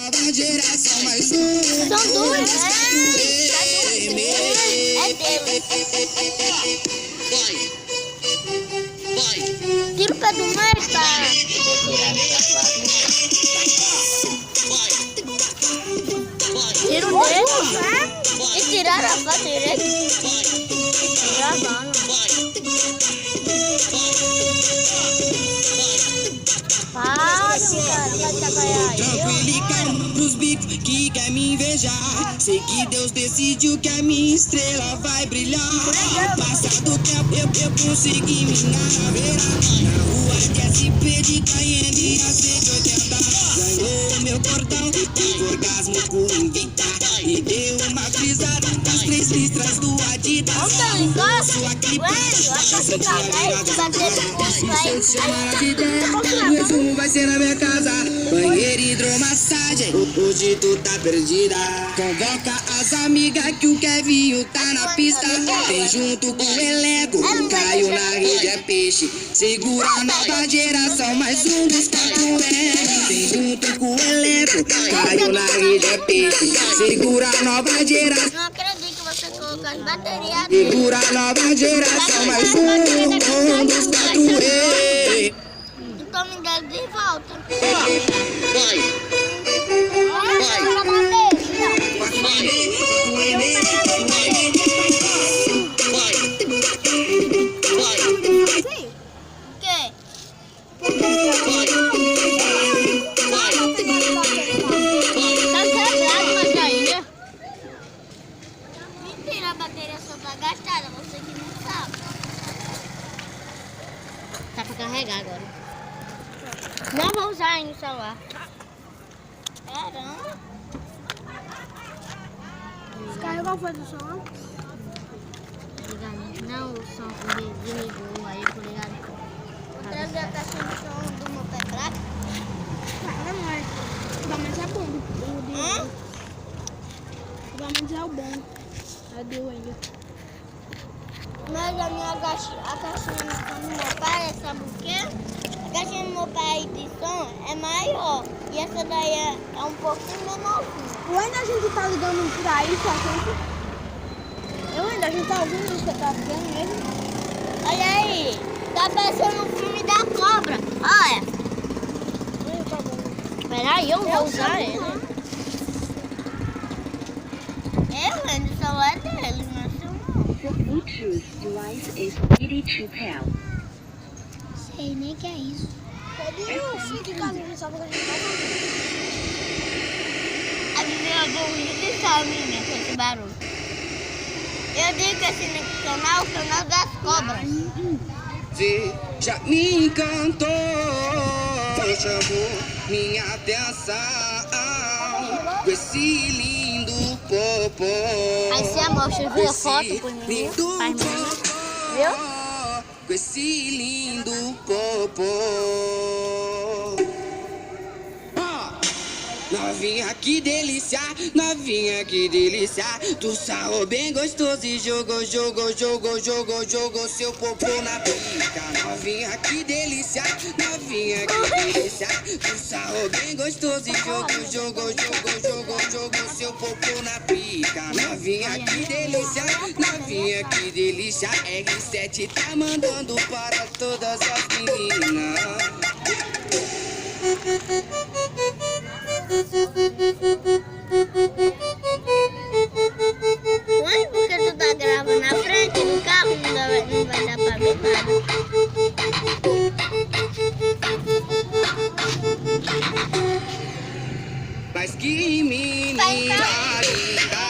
nova geração, mais um. São duas, né? É dele. Tira o pé do meio, tá? Tira o dedo e tiraram a foto direito. Gravando. Para, cara, vai trabalhar aí. Tranquilo e calmo pros bicos que quer me invejar. Sei que Deus decidiu que a minha estrela vai brilhar. Passado tempo eu consegui me navegar na rua de SP de Cayenne a 180. Ganhou o meu cordão de orgasmo com invicta. E deu uma frisada nas 3 listras do Adidas. Sua clipada, o resumo vai ser na minha casa. Banheiro e hidromassagem, hoje tu tá perdida. Convoca as amigas que o Kevinho tá na pista. Vem junto com o elenco, caiu na rede é peixe. Segura a nova geração, mais um dos 4M. Vem junto com o elenco, caiu na rede é peixe. Segura a nova geração. Não acredito que você colocou as baterias. Segura a nova geração, mais um dos 4M. Então me dá de volta. Mentira, a bateria só tá gastada, você que não sabe. Tá pra carregar agora. Não vou usar aí no celular. Caramba. Descarregou foi do celular? Não, o som desligou, aí eu tô ligado. Vou trazer a caixinha de som do meu pé fraco. Não é. Mas é bom. Hã? Mas é o bom. É deu ainda. Mas a minha caixinha do meu pai, sabe o quê? A caixinha do meu pai de som é maior. E essa daí é um pouquinho menorzinha. Ou ainda a gente tá ligando por aí, só que a gente tá ouvindo isso que tá vendo mesmo. Olha aí, tá parecendo um filme da cobra. Olha. Tá bom. Peraí, eu vou usar ele. O celular é dele, não é seu não. The Bluetooth device is ready to pair. Sei nem que é isso. Fica em casa, só porque a gente vai fazer. A menina bonita e só, menina, com esse barulho. Eu digo que esse canal é o canal das cobras. Você já me encantou, chamou minha atenção com esse lindo popô. Aí você mostra, viu a foto por mim? Faz mesmo. Viu? Com esse lindo popô. Novinha que delícia, novinha que delícia. Tu sarrou bem gostoso e jogou seu popô na pica. Novinha que delícia, novinha que delícia. Tu sarrou bem gostoso e jogou seu popô na pica. Novinha que delícia, novinha que delícia. R7 tá mandando para todas as meninas. Ué, porque tu tá gravando na frente do carro, não vai dar pra ver nada. Mas que menina linda.